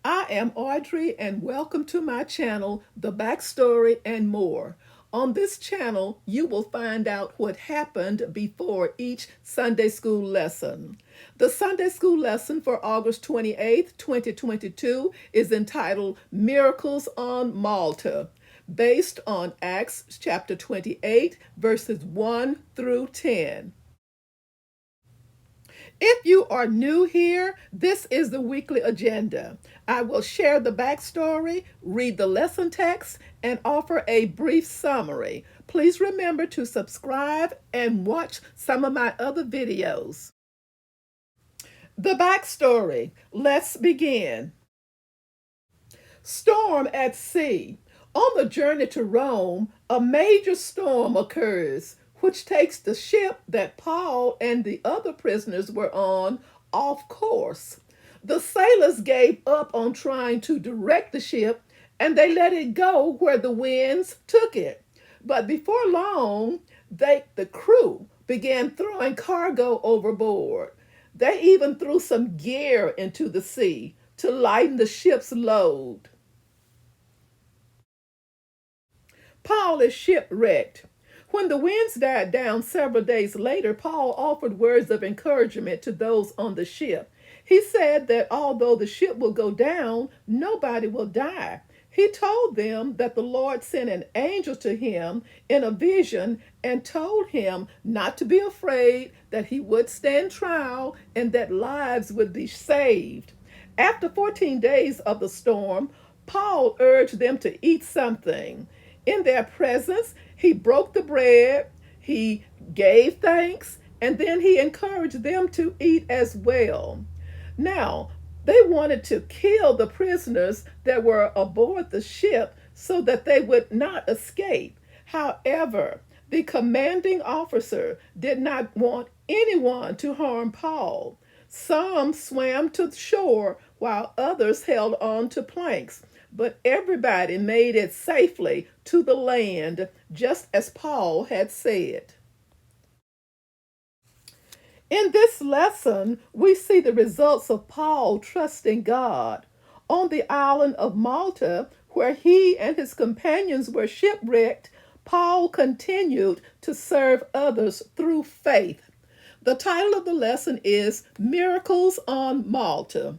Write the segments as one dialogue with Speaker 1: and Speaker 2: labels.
Speaker 1: I am Audrey, and welcome to my channel, The Backstory and More. On this channel, you will find out what happened before each Sunday school lesson. The Sunday school lesson for August 28th, 2022 is entitled Miracles on Malta, based on Acts chapter 28, verses 1 through 10. If you are new here, this is the weekly agenda. I will share the backstory, read the lesson text, and offer a brief summary. Please remember to subscribe and watch some of my other videos. The backstory. Let's begin. Storm at sea. On the journey to Rome, a major storm occurs, which takes the ship that Paul and the other prisoners were on off course. The sailors gave up on trying to direct the ship and they let it go where the winds took it. But before long, the crew began throwing cargo overboard. They even threw some gear into the sea to lighten the ship's load. Paul is shipwrecked. When the winds died down several days later, Paul offered words of encouragement to those on the ship. He said that although the ship will go down, nobody will die. He told them that the Lord sent an angel to him in a vision and told him not to be afraid, that he would stand trial, and that lives would be saved. After 14 days of the storm, Paul urged them to eat something. In their presence, he broke the bread, he gave thanks, and then he encouraged them to eat as well. Now, they wanted to kill the prisoners that were aboard the ship so that they would not escape. However, the commanding officer did not want anyone to harm Paul. Some swam to shore while others held on to planks, but everybody made it safely to the land, just as Paul had said. In this lesson, we see the results of Paul trusting God. On the island of Malta, where he and his companions were shipwrecked, Paul continued to serve others through faith. The title of the lesson is Miracles on Malta,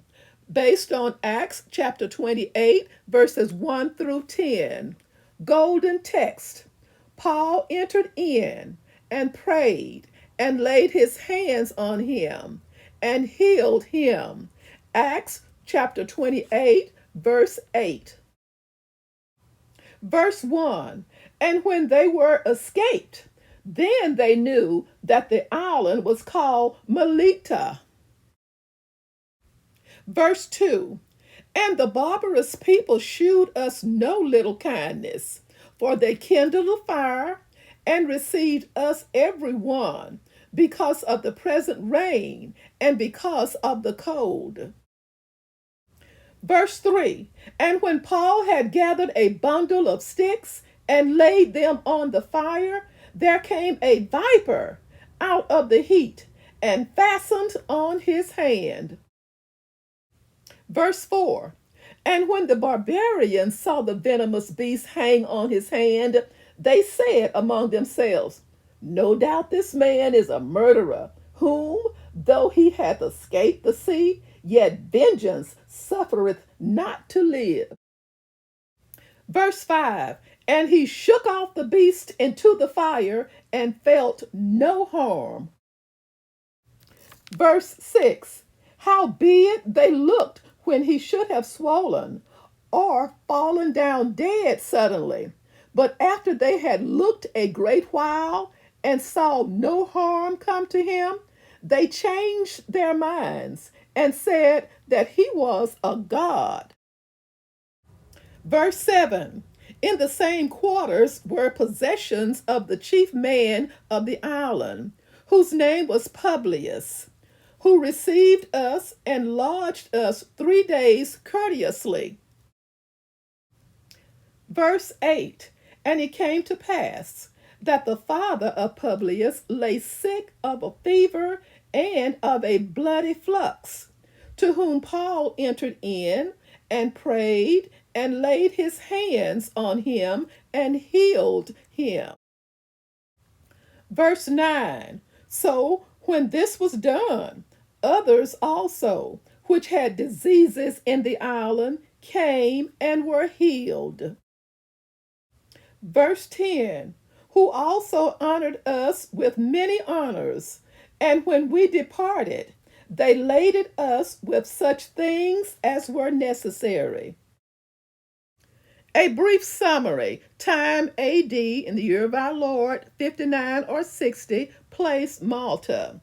Speaker 1: based on Acts chapter 28, verses 1 through 10. Golden text. Paul entered in and prayed and laid his hands on him and healed him. Acts chapter 28, verse 8. Verse 1. And when they were escaped, then they knew that the island was called Malta. Verse 2. And the barbarous people shewed us no little kindness, for they kindled a fire and received us every one, because of the present rain and because of the cold. Verse 3. And when Paul had gathered a bundle of sticks and laid them on the fire, there came a viper out of the heat and fastened on his hand. Verse 4. And when the barbarians saw the venomous beast hang on his hand, they said among themselves, No doubt this man is a murderer, whom, though he hath escaped the sea, yet vengeance suffereth not to live. Verse 5. And he shook off the beast into the fire and felt no harm. Verse 6. Howbeit they looked when he should have swollen or fallen down dead suddenly. But after they had looked a great while and saw no harm come to him, they changed their minds and said that he was a god. Verse 7. In the same quarters were possessions of the chief man of the island, whose name was Publius, who received us and lodged us 3 days courteously. Verse 8. And it came to pass that the father of Publius lay sick of a fever and of a bloody flux, to whom Paul entered in and prayed and laid his hands on him and healed him. Verse 9. So when this was done, others also, which had diseases in the island, came and were healed. Verse 10. Who also honored us with many honors, and when we departed, they laded us with such things as were necessary. A brief summary. Time AD in the year of our Lord, 59 or 60, place Malta.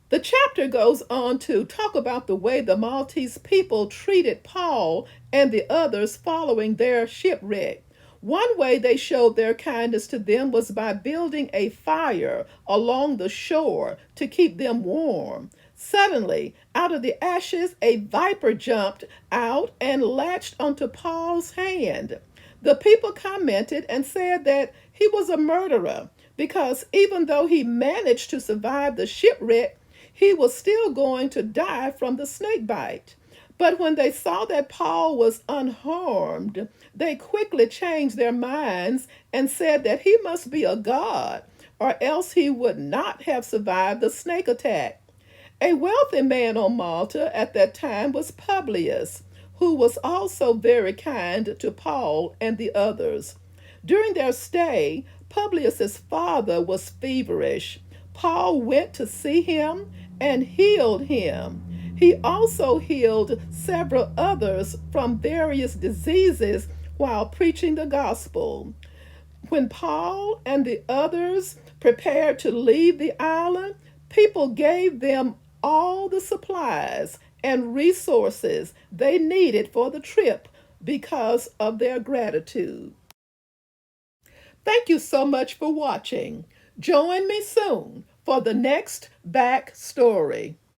Speaker 1: The chapter goes on to talk about the way the Maltese people treated Paul and the others following their shipwreck. One way they showed their kindness to them was by building a fire along the shore to keep them warm. Suddenly, out of the ashes, a viper jumped out and latched onto Paul's hand. The people commented and said that he was a murderer because even though he managed to survive the shipwreck, he was still going to die from the snake bite. But when they saw that Paul was unharmed, they quickly changed their minds and said that he must be a god, or else he would not have survived the snake attack. A wealthy man on Malta at that time was Publius, who was also very kind to Paul and the others. During their stay, Publius's father was feverish. Paul went to see him and healed him. He also healed several others from various diseases while preaching the gospel. When Paul and the others prepared to leave the island, people gave them all the supplies and resources they needed for the trip because of their gratitude. Thank you so much for watching. Join me soon for the next back story.